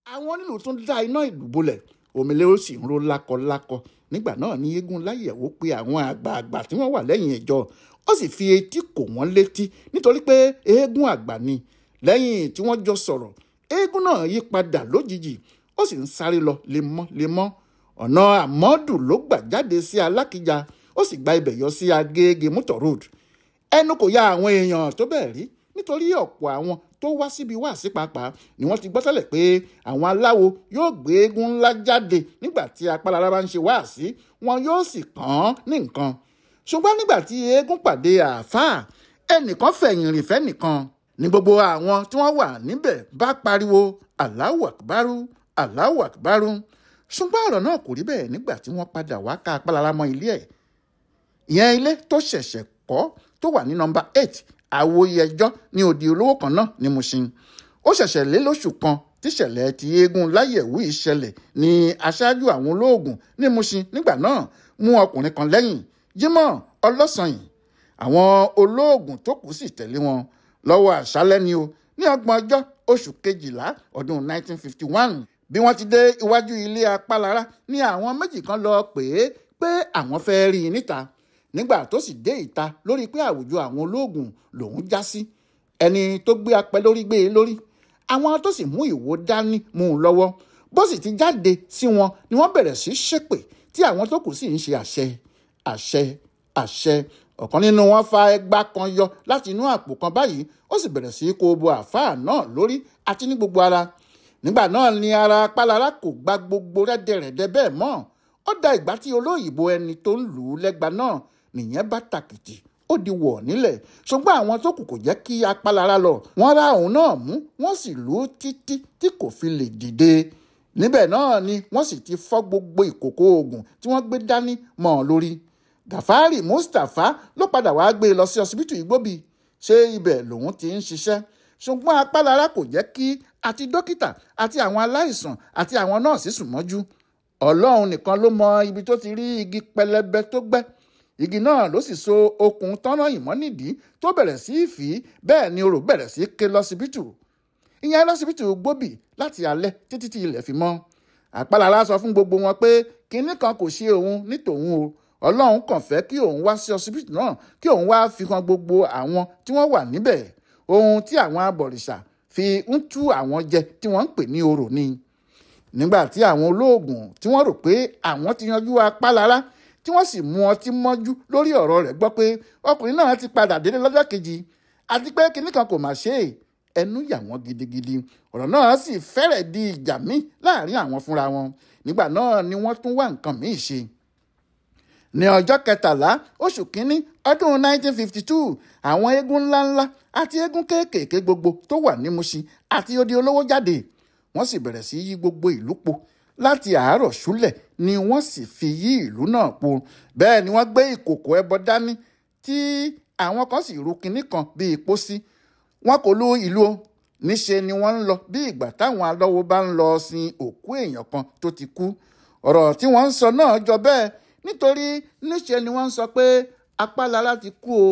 àwọn onílù tún dá iná ìlú bolẹ̀ òmìnira ó sì ń ro lákọlákọ. Nígbà náà ni eégún láyẹ̀wò pé àwọn àgbààgbà tí wọ́n wà lẹ́yìn ìjọ ó sì fi etí kò wọ́n létí nítorí pé eégún àgbà ni. Lẹ́yìn tí wọ́n jọ sọ̀rọ̀, eégún náà yí padà lójijì ó sì ń sáré lọ lemọ́lemọ́. Ọ̀nà àmọ́dù ló gbà jáde sí Alákìjà ó sì gba ibẹ̀ yọ sí Agége Motor Road. Ẹnu kò ya àwọn èèyàn tó bẹ́ẹ̀ rí nítorí ọ̀pọ̀ àwọn tó wá síbi wáàsí pàápàá ni wọ́n ti gbọ́ tẹ́lẹ̀ pé àwọn aláwo yóò gbé eégún ńlá jáde nígbà tí Apálára bá ń ṣe wáàsí, wọn yóò sì kàn án ní nǹkan. Ṣùgbọ́n nígbà tí eégún pàdé àáfàá, ẹnìkan fẹ̀yìn rìn fẹ́nìkan ni gbogbo àwọn tí wọ́n wà níbẹ̀ bá pariwo Allahu Akbaru, Allahu Akbaru. Ṣùgbọ́n ọ̀rọ̀ náà kò rí bẹ́ẹ̀ nígbà tí wọ́n padà wá ká Apálára mọ́ ilé ẹ̀. Ìyẹn ilé tó ṣẹ̀ṣẹ̀ kọ́ tó wà ní nọ́mbà 8 Àwòyẹjọ́ ní òdì olówó kan náà ní Mushin. Ó ṣẹ̀ṣẹ̀ lé lóṣù kan tíṣẹ̀lẹ̀ ti eégún láyẹ̀wò ìṣẹ̀lẹ̀ ní aṣáájú àwọn olóògùn ní Mushin nígbà náà mú ọkùnrin kan lẹ́yìn, Jímọ̀ Ọlọ́sanyìn. Àwọn olóògùn tó kù sì tẹ̀lé wọn lọ́wọ́ àṣálẹ́ ni o ní 30 oṣù kejìlá ọdún 1951. Bí wọ́n ti dé iwájú ilé Apálára ní àwọn méjì kan lọ pé àwọn fẹ́ rí i níta. Nígbà tó sì dé ìta lórí pé àwùjọ àwọn olóògùn lòún já sí, ẹni tó gbé apẹ lórí gbé e lórí. Àwọn tó sì mú ìwo dání mú un lọ́wọ́. Bó sì ti jáde sí wọn ni wọ́n bẹ̀rẹ̀ sí ṣépè tí àwọn tó kù sì ń ṣe àṣẹ àṣẹ àṣẹ. Ọ̀kan nínú wọn fa ẹgbà kan yọ láti inú àpò kan báyìí, ó sì bẹ̀rẹ̀ sí kó bo àáfàá náà lórí àti ní gbogbo ara. Nígbà náà ni ara Apálára kò gba gbogbo rẹ́dẹ̀rẹ̀dẹ̀ bẹ́ẹ̀ mọ́. Ó da ìgbà tí olóyìnbó ẹni tó ń lù ú lẹ́gba náà nìyẹn bá tàkìtì ó di wọ̀ nílẹ̀. Ṣùgbọ́n àwọn tó kù kò jẹ́ kí Apálára lọ. Wọ́n rá òun náà mú, wọ́n sì lù ú títí tí kò fi lè dìde. Níbẹ̀ náà ni wọ́n sì ti fọ́ gbogbo ìkòkò oògùn tí wọ́n gbé dání mọ́ ọ lórí. Gàfárì Mustapha ló padà wá gbé e lọ sí ọsibítù Igbóbi. Ṣé ibẹ̀ lòun ti ń ṣiṣẹ́? Ṣùgbọ́n Apálára kò jẹ́ kí àti dókítà àti àwọn aláìsàn àti àwọn nọ́ọ̀sì sùn mọ́jú. Ọlọ́run nìkan ló mọ ibi tó ti rí igi pẹlẹbẹ tó gbẹ́. Igi náà ló sì so okùn tọ́nà ìmọ̀ nídìí tó bẹ̀rẹ̀ sí í fì í. Bẹ́ẹ̀ ni orò bẹ̀rẹ̀ sí í ké lọ́sibítù. Ìyẹn lọ́sibítù Igbóbi láti alẹ́ títí tí ilẹ̀ fi mọ́. Apálára sọ fún gbogbo wọn pé kinní kan kò ṣe òun ní tòun o. Ọlọ́run kàn fẹ́ kí òun wá sí ọsibítù náà kí òun wá fi hàn gbogbo àwọn tí wọ́n wà níbẹ̀ ohun tí àwọn abọ̀rìṣà fi ń tú àwọn jẹ tí wọ́n ń pè ní orò ni. Nígbà tí àwọn olóògùn tí wọ́n rò pé àwọn ti yanjú Apálára tí wọ́n sì mú ọtí mọ́jú lórí ọ̀rọ̀ rẹ̀ gbọ́ pé ọkùnrin náà ti padà délé lọ́jọ́ kejì àti pé kinní kan kò mà ṣe é, ẹnu yà wọ́n gidigidi. Ọ̀rọ̀ náà sì fẹ́rẹ̀ di ìjà míì láàrin àwọn fúnra wọn. Nígbà náà ni wọ́n tún wá nǹkan míì ṣe. Ní ọjọ́ 13 oṣù kínní ọdún 1952, àwọn eégún ńláńlá àti eégún kéékèèké gbogbo tó wà ní Mushin àti odi olówó jáde. Wọ́n sì bẹ̀rẹ̀ sí yí gbogbo ìlú po. Láti àárọ̀ ṣúlẹ̀ ni wọ́n sì fi yí ìlú náà po. Bẹ́ẹ̀ ni wọ́n gbé ìkòkò ẹbọ dání tí àwọn kan sì ru kinní kan bíi pósí. Wọn kò lu ìlú o. Níṣe ni wọ́n ń lọ bí ìgbà táwọn alọ́wọ bá ń lọ sin òkú èèyàn kan tó ti kú. Ọ̀rọ̀ tí wọ́n ń sọ náà jọ bẹ́ẹ̀ nítorí níṣe ni wọ́n ń sọ pé Apálára ti kú o,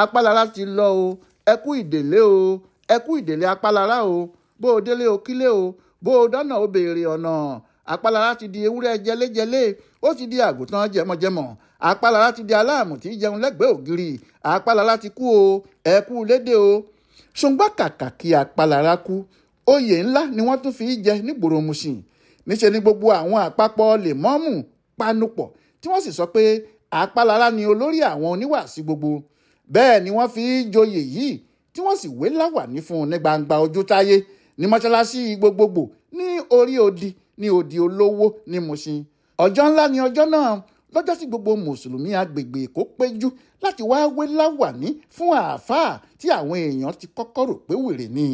Apálára ti lọ o, ẹ kú ìdèlé o, ẹ kú ìdèlé Apálára o, bó o délé o kílé o, bó o dọ́nà o béèrè ọ̀nà. Apálára ti di ewúrẹ́ jẹléjẹlé, ó ti di àgùntàn jẹmọjẹmọ. Apálára ti di aláàmù tí jẹun lẹ́gbẹ̀ẹ́ ògiri. Apálára ti kú o, ẹ kú lédè o. Ṣùgbọ́n kàkà kí Apálára kú, oyè ńlá ni wọ́n tún fi jẹ nígboro Mushin. Níṣe ni gbogbo àwọn àpapọ̀ lèmọ́mù panupọ̀ tí wọ́n sì sọ pé Apálára ni olórí àwọn oníwàásí gbogbo. Bẹ́ẹ̀ ni wọ́n fi joyè yìí tí wọ́n sì wé láwàní fún un ní gbangba ojú táyé ní mọ́ṣáláṣí gbogbogbò ní orí odi ní òdì olówó ní Mushin. Ọjọ́ ńlá ni ọjọ́ náà, lọ́jọ́ tí gbogbo mùsùlùmí agbègbè Èkó péjú láti wá wé láwàní fún àáfàá tí àwọn èèyàn ti kọ́kọ́ rò pé wèrè ni.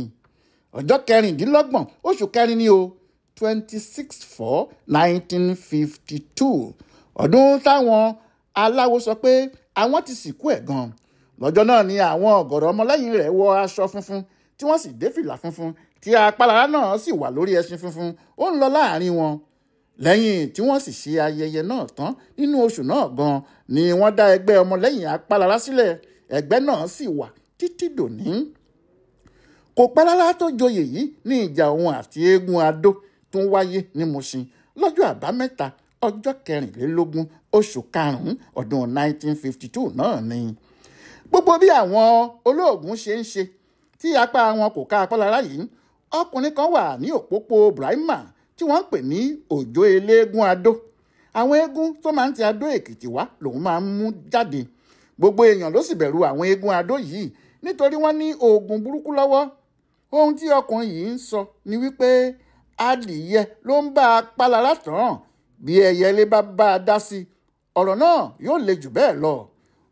Ọjọ́ 26 oṣù kẹrin ni o, 26/4/1952. Ọdún táwọn aláwo sọ pé àwọn ti sìnkú ẹ̀ gan. Lọ́jọ́ náà ni àwọn ọ̀gọ̀rọ̀ ọmọlẹ́yìn rẹ̀ wọ aṣọ funfun tí wọ́n sì dé fìlà funfun tí Apálára náà sì wà lórí ẹṣin funfun ó ń lọ láàrin wọn. Lẹ́yìn tí wọ́n sì ṣe ayẹyẹ náà tán nínú oṣù náà gan ni wọ́n dá ẹgbẹ́ ọmọlẹ́yìn Apálára sílẹ̀. Ẹgbẹ́ náà sì wà títí dòní. Kò pẹ́ rárá tó joyè yìí ní ìjà òun àti eégún Adó tún wáyé ní Mùṣín lọ́jọ́ àbámẹ́ta ọjọ́ 24 oṣù karùn-ún ọdún 1952 náà ni. Gbogbo bí àwọn olóògùn ṣe ń ṣe tí apá wọn kò ká Apálára yìí, ọkùnrin kan wà ní òpópó Brahima tí wọ́n ń pè ní Òjó Eléégún Adó. Àwọn eégún tó máa ń ti Adó Èkìtì wá lòun máa ń mú jáde. Gbogbo èèyàn ló sì bẹ̀rù àwọn eégún Adó yìí nítorí wọ́n ní oògùn burúkú lọ́wọ́. Ohun tí ọkùnrin yìí ń sọ ni wípé adìyẹ ló ń bá Apálára tàn, bí ẹyẹlé bá a dá sí ọ̀rọ̀ náà yóò le jù bẹ́ẹ̀ lọ.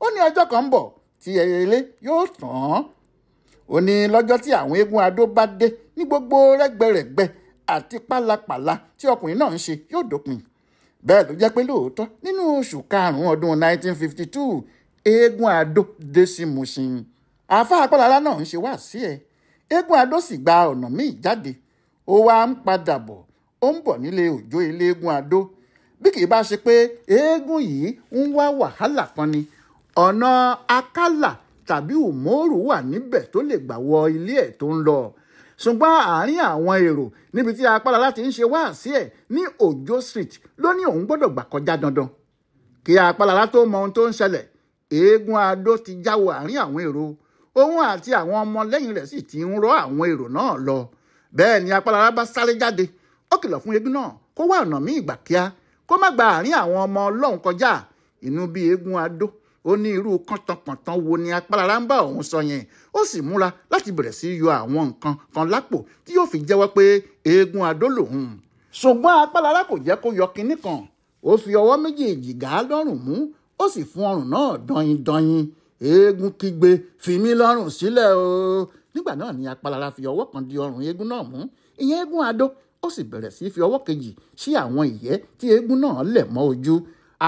Ó ní ọjọ́ kan ń bọ̀ tí ẹyẹlé yóò tàn án. Ó ní lọ́jọ́ tí àwọn eégún Adó bá dé ní gbogbo rẹ́gbẹrẹ̀gbẹ àti pálapàla tí ọkùnrin náà ń ṣe yóò dópin. Bẹ́ẹ̀ ló jẹ́ pé lóòótọ́ nínú oṣù karùn-ún ọdún 1952 eégún Adó dé sí Mùṣín. Àáfàá Apálára náà ń ṣe wáàsí ẹ̀. Eégún Adó sì gba ọ̀nà míì jáde. Ó wá ń padà bọ̀, ó ń bọ̀ nílé Òjó Eléégún Adó. Bí kì í bá ṣe pé eégún yìí ń wá wàhálà kan ni, ọ̀nà Akálà tàbí Òmóòrù wà níbẹ̀ tó lè gbà wọ ilé ẹ̀ tó ń lọ. Ṣùgbọ́n àárín àwọn èrò níbi tí Apálára ti ń ṣe wáàsí ẹ̀ ní Òjó Street ló ní òun gbọ́dọ̀ gbà kọjá dandan. Kí Apálára tó mọ ohun tó ń ṣẹlẹ̀, eégún Adó ti jáwọ àárín àwọn èrò. Òun àti àwọn ọmọ lẹ́yìn rẹ̀ sì ti ń rọ́ àwọn èrò náà lọ. Bẹ́ẹ̀ ni Apálára bá sáré jáde. Ó kìlọ̀ fún eégún náà kó wá ọ̀nà míì gbà kíá, kó má gba àárín àwọn ọmọ Ọlọ́run kọjá. Inú bí eégún Adó, ó ní irú kọ́ntànkọ̀ntàn wo ni Apálára ń bá òun sọ yẹn. Ó sì múra láti bẹ̀rẹ̀ sí yọ àwọn nǹkan kan lápò tí yóò fi jẹ́wọ́ pé eégún Adó lòun. Ṣùgbọ́n Apálára kò jẹ́ kó yọ kinní kan. Ó fi ọwọ́ méjèèjì gà á lọ́rùn mú, ó sì fún ọrùn náà dọyin-dọyin. Eégún kígbe, fi mí lọ́rùn sílẹ̀ o. Nígbà náà ni Apálára fi ọwọ́ kan di ọrùn eégún náà mú, ìyẹn eégún Adó. Ó sì bẹ̀rẹ̀ sí fi ọwọ́ kejì sí àwọn ìyẹ́ tí eégún náà lẹ̀ mọ́ ojú.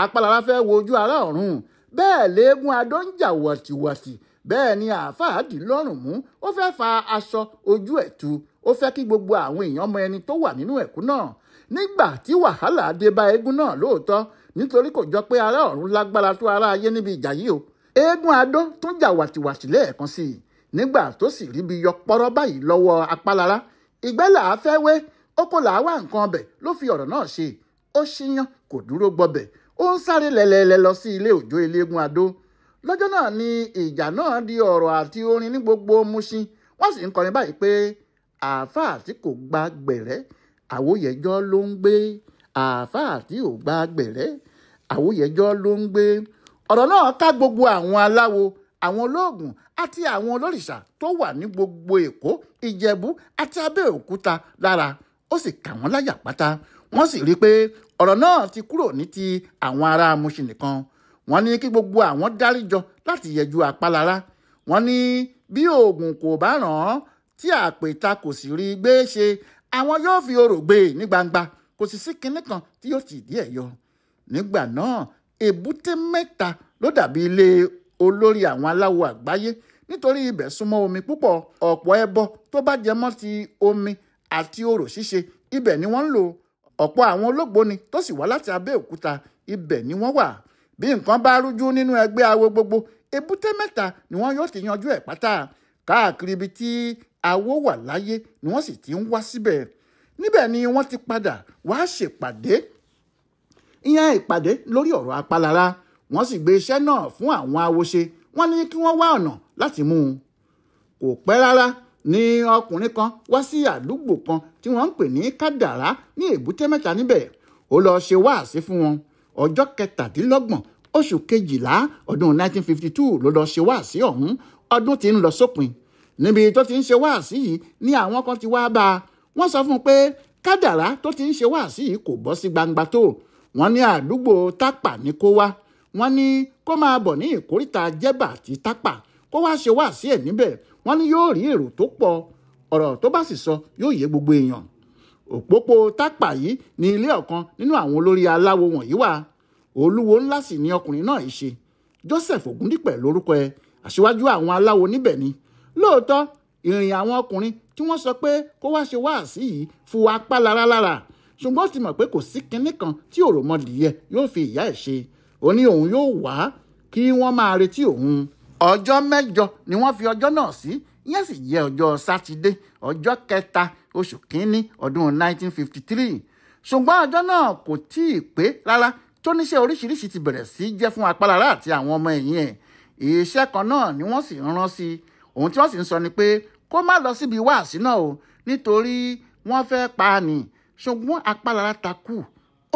Apálára fẹ́ wo ojú ará ọ̀run. Bẹ́ẹ̀ léégún Adó ń jà wọ̀tìwọ̀tì. Bẹ́ẹ̀ ni àáfàá dì lọ́rùn mú. Ó fẹ́ fa aṣọ ojú ẹ̀ tú. Ó fẹ́ kí gbogbo àwọn èèyàn mọ ẹni tó wà nínú ẹ̀kú náà. Nígbà tí wàhálà dé bá eégún náà lóòótọ́, nítorí kò jọ pé ará ọ̀run lágbára tó ará ayé níbi ìjà yìí o. Eégún Adó tún jà wàtìwàtì lẹ́ẹ̀kan sí i. Nígbà tó sì rí bí yọ pọ́rọ́ báyìí lọ́wọ́ Apálára, ìgbẹ́ làá fẹ́ wé, ó kò làá wá nǹkan ọbẹ̀ ló fi ọ̀rọ̀ náà ṣe. Ó ṣíyán kò dúró gbọbẹ̀. Ó ń sáré lẹ́lẹ́lẹ́ lọ sí ilé Òjó Eléégún Adó. Lọ́jọ́ náà ni ìjà náà di ọ̀rọ̀ àti orin ní gbogbo Mùṣín. Wọ́n sì ń kọrin báyìí pé àáfàá tí kò gba gbẹ̀rẹ́ àwòyẹjọ́ ló ń gbé. Àáfàá tí ò gba gbẹ̀rẹ́ àwòyẹjọ́ ló ń gbé. Ọ̀rọ̀ náà ká gbogbo àwọn aláwo, àwọn olóògùn àti àwọn olórìṣà tó wà ní gbogbo Èkó, Ìjẹ̀bú àti Abẹ́òkúta lára. Ó sì kà wọ́n láyà pátá. Wọ́n sì rí i pé ọ̀rọ̀ náà ti kúrò ní ti àwọn ará Mùṣín nìkan. Wọ́n ní kí gbogbo àwọn dáríjọ láti yẹjú Apálára. Wọ́n ní bí oògùn kò bá ràn án, tí àpèta kò sì rí gbé ṣe, àwọn yóò fi orò gbé ní gbangba. Kò sì sí kinní kan tí yóò ti ìdí ẹ̀ yọ. Nígbà náà Èbúté Mẹ́ta ló dàbí ilé olórí àwọn aláwo àgbáyé, nítorí ibẹ̀ súnmọ́ omi púpọ̀. Ọ̀pọ̀ ẹbọ tó bá jẹmọ́ ti omi àti orò ṣíṣe ibẹ̀ ni wọ́n ń lò. Ọ̀pọ̀ àwọn ológbòni tó sì wá láti Abẹ́òkúta ibẹ̀ ni wọ́n wà. Bí nǹkan bá rújú nínú ẹgbẹ́ awo gbogbo, Èbúté Mẹ́ta ni wọ́n yóò ti yanjú ẹ̀ pátá. Káàkiri ibi tí awo wà láyé ni wọ́n sì ti ń wá síbẹ̀. Níbẹ̀ ni wọ́n ti padà wá ṣèpàdé. Ìyẹn ìpàdé lórí ọ̀rọ̀ Apálára. Wọ́n sì gbé iṣẹ́ náà fún àwọn awoṣe. Wọ́n ní kí wọ́n wá ọ̀nà láti mú un. Kò pẹ́ rárá ni ọkùnrin kan wá sí àdúgbò kan tí wọ́n ń pè ní Kádàrá ní Èbúté Mẹ́ta níbẹ̀. Ó lọ ṣe wáàsí fún wọn. Ọjọ́ 27 oṣù kejìlá ọdún 1952 ló lọ ṣe wáàsí ọ̀hún. Ọdún ti ń lọ sópin. Níbi tó ti ń ṣe wáàsí yìí ni àwọn kan ti wá bá a. Wọ́n sọ fún un pé Kádàrá tó ti ń ṣe wáàsí yìí kò bọ́ sí gbangba tó. Wọ́n ní àdúgbò Tápà ní kó wá. Wọ́n ní kó máa bọ̀ ní ìkóríta Jẹ́bà àti Tápà kó wá ṣe wáàsí ẹ̀ níbẹ̀. Wọ́n ní yóò rí èrò tó pọ̀. Ọ̀rọ̀ tó bá sì sọ yóò yé gbogbo èèyàn. Òpópó Tápà yìí ni ilé ọ̀kan nínú àwọn olórí aláwo wọ̀nyí wà. Olúwo ńlá sì ni ọkùnrin náà ṣe. Joseph Ògúndípẹ̀ lórúkọ ẹ̀. Aṣíwájú àwọn aláwo níbẹ̀ ni. Lóòótọ́ ìrìn àwọn ọkùnrin tí wọ́n sọ pé kó wá ṣe wáàsí yìí fu Apálára lára. Ṣùgbọ́n ó ti mọ̀ pé kò sí kinní kan tí òròmọdìyẹ yóò fi ìyá ẹ̀ ṣe. Ó ní òun yóò wá kí wọ́n máa retí òun. Ọjọ́ 8 ni wọ́n fi ọjọ́ náà sí. Ìyẹn sì jẹ́ ọjọ́ Sátidé ọjọ́ 3 oṣù kínní ọdún 1953 ṣùgbọ́n ọjọ́ náà kò tí ì pé rárá tó níṣẹ́ oríṣiríṣi ti bẹ̀rẹ̀ sí jẹ́ fún Apálára àti àwọn ọmọ ẹ̀yìn ẹ̀ iṣẹ́ kan náà ni wọ́n sì ń rán sí i ohun tí wọ́n sì ń sọ ni pé kó má lọ síbi wáàsí náà o nítorí wọ́n fẹ́ pa á ni ṣùgbọ́n Apálára takú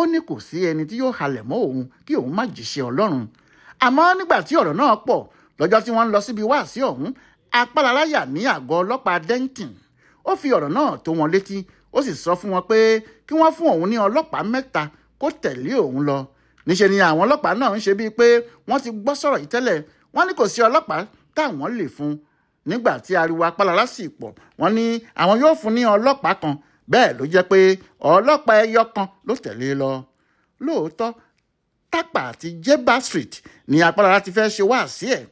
ó ní kò sí ẹni tí yóò halẹ̀ mọ́ òun kí òun má jíṣẹ́ Ọlọ́run àmọ́ nígbà tí ọ̀rọ̀ náà pọ̀ lọ́jọ́ tí wọ́n ń lọ síbi wáàsí ọ̀hún Apálára yà ní àgọ́ ọlọ́pàá Denton ó fi ọ̀rọ̀ náà tó wọn létí ó sì sọ fún wọn pé kí wọ́n fún òun ní ọlọ́pàá 3 kó tẹ̀lé òun lọ níṣẹ́ ni àwọn ọlọ́pàá náà ń ṣe bíi pé wọ́n ti gbọ́ sọ̀rọ̀ yìí tẹ́lẹ̀ wọ́n ní kò sí ọlọ́pàá táwọn lè fún nígbà tí ariwo Apálára sì pọ̀ wọ́n ní àwọn yóò fún ní ọlọ́pàá kan bẹ́ẹ̀ ló jẹ́ pé ọlọ́pàá ẹyọ kan ló tẹ̀lé lọ lóòótọ́ Tápà àti Jeba Street ni Apálára ti fẹ́ ṣe wáàsí ẹ̀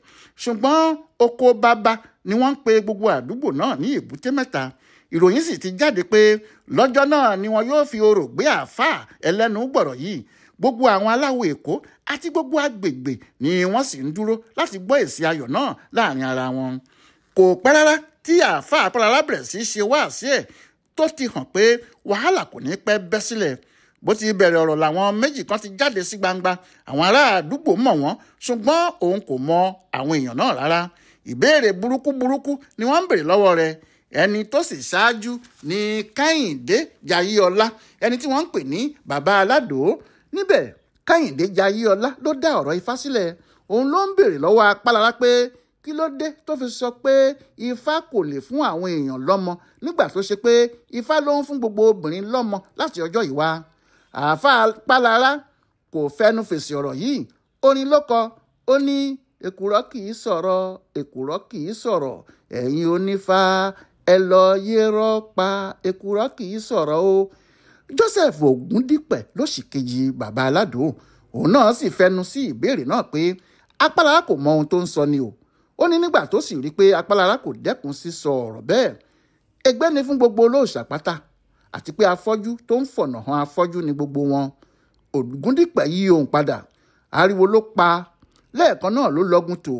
ṣùgbọ́n oko bàbá ni wọ́n ń pe gbogbo àdúgbò náà ní Èbúté Mẹ́ta ìròyìn sì ti jáde pé lọ́jọ́ náà ni wọn yóò fi orò gbé àáfàá ẹlẹ́nu gbọ̀rọ̀ yìí gbogbo àwọn aláwọ̀ Èkó àti gbogbo agbègbè ni wọ́n sì ń dúró láti gbọ́ èsì ayọ̀ náà láàrin ara wọn kò pẹ́ rárá tí àáfàá Apálára bẹ̀rẹ̀ sí í ṣe wáàsí ẹ̀ tó ti hàn pé wàhálà kò ní pẹ́ bẹ́ sílẹ̀ bó ti bẹ̀rẹ̀ ọ̀rọ̀ làwọn méjì kan ti jáde sí gbangba àwọn ará àdúgbò mọ̀ wọ́n ṣùgbọ́n òun kò mọ àwọn èèyàn náà rárá ìbéèrè burúkú ni wọ́n ń béèrè lọ́wọ́ rẹ̀ ẹni tó sì ṣáájú ní Kẹ́hìndé Jayéọlá ẹni tí wọ́n ń pè ní bàbá Aládò níbẹ̀ Kẹ́hìndé Jayéọlá ló dá ọ̀rọ̀ Ifá sílẹ̀ òun ló ń béèrè lọ́wọ́ Apálára pé kí ló dé tó fi sọ pé Ifá kò lè fún àwọn èèyàn lọ́mọ nígbà tó ṣe pé Ifá ló ń fún gbogbo obìnrin lọ́mọ láti ọjọ́ yìí wá àáfàá Apálára kò fẹ́nu fèsì ọ̀rọ̀ yìí orin ló kọ ó ní èkùrọ́ kì í sọ̀rọ̀ èkùrọ́ kì í sọ̀rọ̀ ẹ̀yin onífá ẹ lọ yérọ́ pa èkùrọ́ kì í sọ̀rọ̀ o Joseph Ògúndípẹ̀ ló sì kejì bàbá Aládò òun náà sì fẹnu sí ìbéèrè náà pé Apálára kò mọ ohun tó ń sọ ni o ó ní nígbà tó sì rí i pé Apálára kò dẹ́kun sísọ ọ̀rọ̀ bẹ́ẹ̀ ègbé ni fún gbogbo olóòṣà pátá àti pé afọ́jú tó ń fọ̀nà hàn afọ́jú ni gbogbo wọn Ògúndípẹ̀ yí ohùn padà ariwo ló pa lẹ́ẹ̀kan náà ló lọ́gùn tó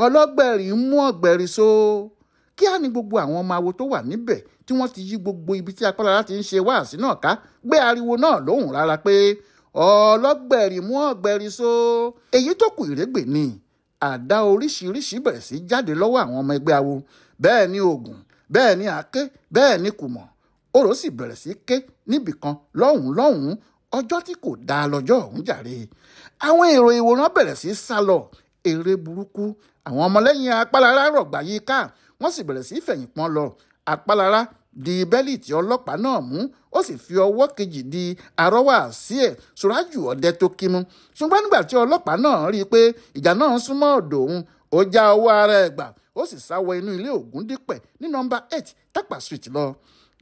ọlọ́gbẹ̀rì ń mú ọ̀gbẹ̀rì so kí á ní gbogbo àwọn ọmọ awo tó wà níbẹ̀ tí wọ́n ti yí gbogbo ibi tí Apálára ti ń ṣe wáàsí náà ká gbé ariwo náà lóhùn rárá pé ọlọ́gbẹ̀rì mú ọ̀gbẹ̀rì so èyí tó kù ìrégbè ni àdá oríṣiríṣi bẹ̀rẹ̀ sí jáde lọ́wọ́ àwọn ọmọ ẹgbẹ́ awo bẹ́ẹ̀ ni ògùn bẹ́ẹ̀ ni àáké bẹ́ẹ̀ ni kùmọ̀ orò sì bẹ̀rẹ̀ sí ké níbìkan lọ́hùn-ún ọjọ́ tí kò dáa lọ́jọ́ ọ̀hún jàre àwọn èrò ìwòran bẹ̀rẹ̀ sí sálọ eré burúkú àwọn ọmọlẹ́yìn Apálára rọ̀gbà yí ká wọ́n sì bẹ̀rẹ̀ sí fẹ̀yìn pọ́n lọ Apálára di bẹ́líìtì ọlọ́pàá náà mú ó sì fi ọwọ́ kejì di arọ́wà sí ẹ̀ Sùrájù ọdẹ tó kí mú ṣùgbọ́n nígbà tí ọlọ́pàá náà rí i pé ìjà náà ń súnmọ́ ọ̀dọ̀ òun ó já ọwọ́ ara ẹ̀ gbà ó sì sá wọ inú ilé Ògúndípẹ̀ ní nọ́mbà 8 Tápà Street lọ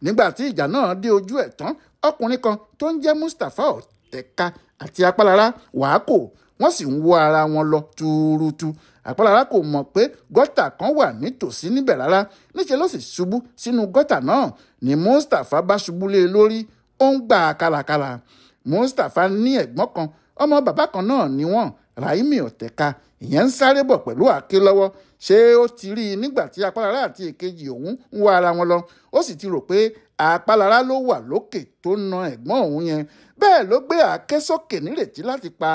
nígbà tí ìjà náà dé ojú ẹ̀ tán ọkùnrin kan tó ń jẹ́ Mustapha Ọ̀tẹ̀ka àti Apálára wàákò wọ́n sì ń wọ́ ara wọn lọ túrútú Apálára kò mọ̀ pé gọ́tà kan wà nítòsí níbẹ̀ rárá níṣẹ́ ló sì ṣubú sínú gọ́tà náà ni Mustapha bá ṣubú lé lórí ó ń gbà kárakára Mustapha ní ẹ̀gbọ́n kan ọmọ bàbá kan náà ni wọ́n Ráímì Ọ̀tẹ̀ka ìyẹn ń sáré bọ̀ pẹ̀lú àáké lọ́wọ́ ṣé ó ti rí i nígbà tí Apálára àti èkejì òun ń wá ara wọn lọ ó sì ti rò pé Apálára ló wà lókè tó na ẹ̀gbọ́n òun yẹn bẹ́ẹ̀ ló gbé àáké sókè nírètí láti pa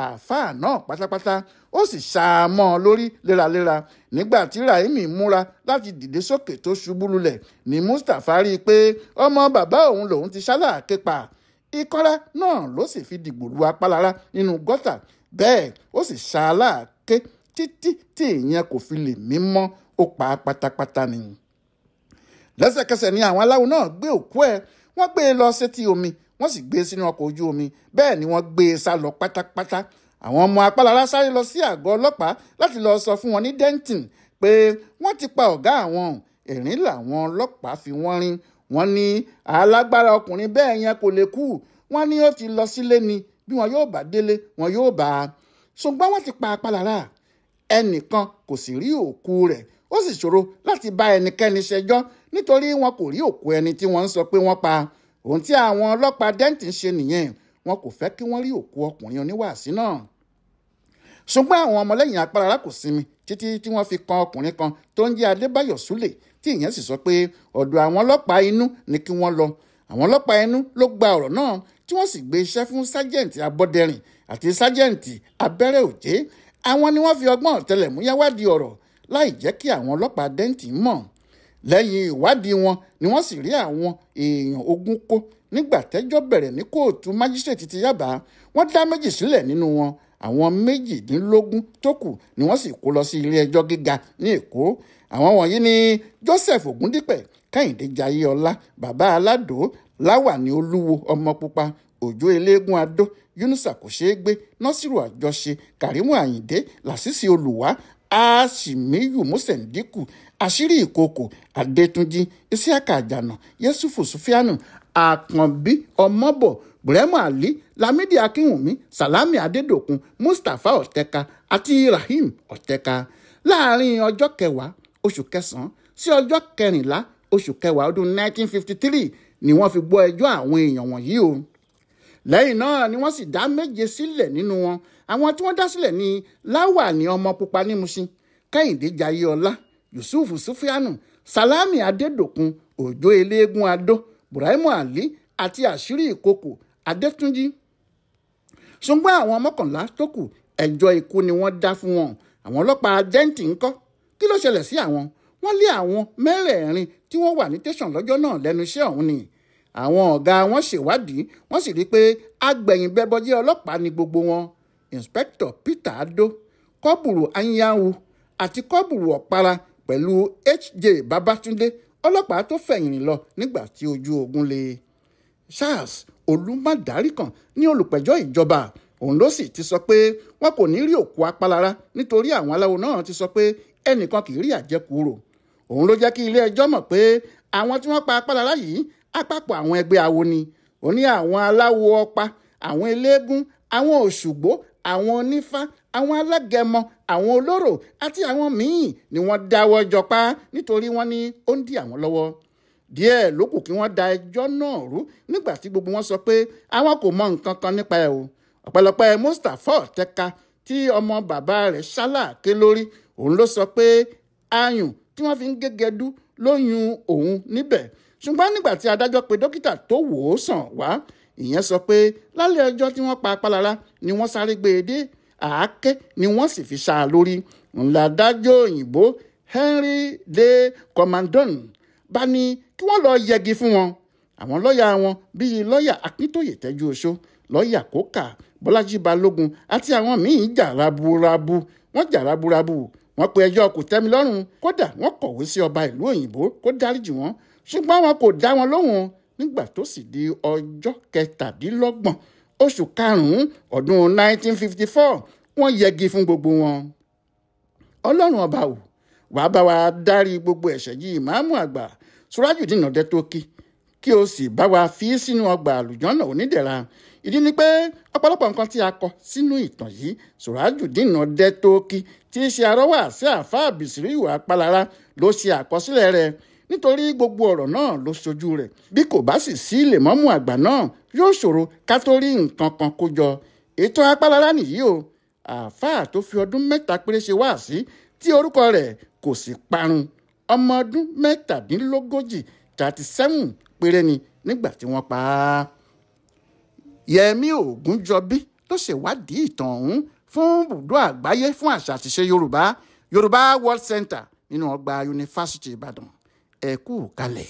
àáfàá náà pátápátá ó sì ṣàmọ́ ọ lórí léraléra nígbà tí Ráímì múra láti dìde sókè tó ṣubú lulẹ̀ ní Mustapha rí i pé ọmọ bàbá òun lòun ti ṣáláàké pa ìkọ́ra náà ló sì fi dìgbò lu Apálára nínú gọ́tà bẹ́ẹ̀ ó sì ṣaláàké títí tí ìyẹn kò fi lè mí mọ́ ó pa pátápátá ni. lẹ́sẹ̀kẹsẹ̀ ni àwọn aláwo náà gbé òkú ẹ̀ wọ́n gbé e lọ sétí omi wọ́n sì gbé e sínú ọkọ̀ ojú omi bẹ́ẹ̀ ni wọ́n gbé e sá lọ pátápátá. àwọn ọmọ Apálára sáré lọ sí àgọ́ ọlọ́pàá láti lọ sọ fún wọn ní Denton pé wọ́n ti pa ọ̀gá àwọn ẹ̀rín làwọn ọlọ́pàá fi wọ́n rín wọ́n ní alágbára ọkùnrin bẹ́ẹ̀ yẹn kò lè kú wọ́n ní ó ti lọ sílé ni bí wọn yóò bá délé wọn yóò bá a ṣùgbọ́n wọ́n ti pa Apálára ẹnìkan kò sì rí òkú rẹ̀ ó sì ṣòro láti bá ẹnikẹ́ni ṣẹjọ́ nítorí wọn kò rí òkú ẹni tí wọ́n ń sọ pé wọ́n pa ohun tí àwọn ọlọ́pàá Denton ṣe nìyẹn wọn kò fẹ́ kí wọ́n rí òkú ọkùnrin oníwàásí náà ṣùgbọ́n àwọn ọmọlẹ́yìn apárára kò sinmi títí tí wọ́n fi kan ọkùnrin kan tó ń jẹ́ Adébáyọ̀ Súlè tí ìyẹn sì sọ pé ọ̀dọ̀ àwọn ọlọ́pàá inú ni kí wọ́n lọ. Àwọn ọlọ́pàá inú ló gba ọ̀rọ̀ náà tí wọ́n sì gbé iṣẹ́ fún sájẹ́ǹtì Abọ́dẹrìn àti sájẹ́ǹtì Abẹ́rẹ́ Òjé. Àwọn ni wọ́n fi ọgbọ́n ọ̀tẹlẹ̀múyẹ́ wádìí ọ̀rọ̀ láì jẹ́ kí àwọn ọlọ́pàá dẹ́ǹtì mọ̀. Lẹ́yìn ìwádìí wọn ni wọ́n sì rí àwọn èèyàn 20 kó nígbà tẹ́jọ́ bẹ̀rẹ̀ ní kóòtù májísrèètì ti Yábà. Wọ́n dá 2 sílẹ̀ nínú wọn. Àwọn 18 tó kù ni wọ́n sì kó lọ sí ilé ẹjọ́ gíga ní Èkó. Àwọn wọ̀nyí ni Joseph Ògúndípẹ̀, Kẹ́hìndé Jayéọlá, Bàbá Aládò, Láwàní Olúwo Ọmọpupa, Òjó Eléégún Adó, Yunusa Kòṣeégbé, Násírù Àjọṣe, Kàrímù Àyìndé, Lásìsì Olùwá, Àṣìmíyù Mọ́sẹ̀ndíkù, Àṣírí Ìkòkò, Adétúnjí, Isiaka Àjànà, Yẹ́sùfù Sùfíánù, Àkànbí Ọmọbọ̀, Bùrẹ́mù Àlí, Lámídì Akínwùmí, Sàlámì Adédòkun, Mustapha Ọ̀tẹ́ka àti Rahim Ọ̀tẹ́ka. Láàárín ọjọ́ 10 oṣù kẹsàn-án sí ọjọ́ 14 oṣù kẹwàá ọdún 1953 ni wọ́n fi gbọ́ ẹjọ́ àwọn èèyàn wọ̀nyí o. Lẹ́yìn náà ni wọ́n sì dá 7 sílẹ̀ nínú wọn. Àwọn tí wọ́n dá sílẹ̀ ni Láwàní Ọmọpupa ní Mùṣín, Kẹ́hìndé Jayéọlá, Yusufu Sùfíánù, Sàlámì Adédòkun, Òjó Eléégún Adó, Bùrẹ́mù Àlí àti Àṣírí Ìkòkò, Adétúnjí. Ṣùgbọ́n àwọn 11 tó kù ẹjọ́ ikú ni wọ́n dá fún wọn. Àwọn ọlọ́pàá dẹ́ǹtì ńkọ́? Kí ló ṣẹlẹ̀ sí àwọn? Wọ́n lé àwọn 4 tí wọ́n wà ní tẹ̀sán lọ́jọ́ náà lẹ́nu iṣẹ́ ọ̀hún ni. Àwọn ọ̀gá wọn ṣèwádìí wọ́n sì rí i pé agbẹ̀yìnbẹbọjẹ́ ọlọ́pàá ni gbogbo wọn. Inspector Peter Ado, Kọ́bùrù Anyanwu àti Kọ́bùrù Ọ̀para pẹ̀lú H.J. Babátúndé, ọlọ́pàá tó fẹ̀yìn lọ nígbà tí ojú ogun le. Charles Olúmádàríkàn ní olùpẹ̀jọ́ ìjọba. Òun ló sì ti sọ pé wọn kò ní rí òkú apálára nítorí àwọn aláwo náà ti sọ pé ẹnìkan kì í rí àjẹkù rò. Òun ló jẹ́ kí ilé ẹjọ́ mọ̀ pé àwọn tí wọ́n pa apálára yìí àpapọ̀ àwọn ẹgbẹ́ awo ni. Ó ní àwọn aláwo ọ̀pá, àwọn eléégún, àwọn òṣùgbó, àwọn onífá, àwọn alágẹmọ, àwọn olóró àti àwọn míì ni wọ́n dáwọ́ jọ pa nítorí wọ́n ní ó ń dí àwọn lọ́wọ́. Díẹ̀ ló kù kí wọ́n da ẹjọ́ náà rú nígbà tí gbogbo wọn sọ pé àwọn kò mọ nǹkan kan nípa ẹ̀ o. Ọ̀pẹ̀lọpẹ̀ Mustapha Ọ̀tẹ́ka tí ọmọ bàbá rẹ̀ ṣáláàké lórí, òun ló sọ pé ayùn tí wọ́n fi ń gégedú ló yún òun níbẹ̀. Ṣùgbọ́n nígbà tí adájọ́ pe dókítà tó wò ó sàn wá, ìyẹn sọ pé lálẹ́ ọjọ́ tí wọ́n pa apálára ni wọ́n sáré gbé e dé, àáké ni wọ́n sì fi ṣá a lórí. Ńlá adájọ́ òyìnbó Henry de Commandon bá ní kí wọ́n lọ yẹgi fún wọn. Àwọn lọ́ọ̀yà wọn bíi lọ́ọ̀yà Akíntóyè Tẹ́jú Oṣó, lọ́ọ̀yà Kókà, Bọ́lájí Balógun àti àwọn míì jà raburabu. Wọ́n pe ẹjọ́ kòtẹ́milọ́rùn, kódà wọ́n kọ̀wé sí ọba ìlú òyìnbó kó dáríjì wọ́n. Ṣùgbọ́n wọn kò dá wọn lóhùn. Nígbà tó sì di ọjọ́ 27 oṣù karùn-ún ọdún 1954 wọ́n yẹgi fún gbogbo wọn. Ọlọ́run ọba ò wàá bá wa dárí gbogbo ẹ̀ṣẹ̀ yìí ìmáàmù àgbà Surajudeen Ọdẹ́tókí, kí o sì bá wa fi sínú ọgbà àlùjọ́nà onídẹ̀ra. Ìdí ni pé ọ̀pọ̀lọpọ̀ nǹkan tí a kọ sínú ìtàn yìí Surajudeen Ọdẹ́tókí tí í ṣe arọ́wà sí àáfàá Bísírìù Apálára ló ṣe àkọsílẹ̀ rẹ̀, nítorí gbogbo ọ̀rọ̀ náà ló ṣojú rẹ̀. Bí kò bá sì sí lèmọ́mù àgbà náà yóò ṣòro ká tó rí nǹkan kan kó jọ. Ètò Apálára nìyí o. Àáfàá tó fi ọdún 3 péré ṣe wáàsí tí orúkọ rẹ̀ kò sì parun. Ọmọ ọdún 37 37 péré ni nígbà tí wọ́n pa á. Yẹmí Ògúnjọbí ló ṣèwádìí ìtàn ọ̀hún fún Ibùdó Àgbáyé fún Àṣà àti Ìṣe Yorùbá World Center nínú ọgbà Yunifásítì Ìbàdàn. Ẹ kú kalẹ̀.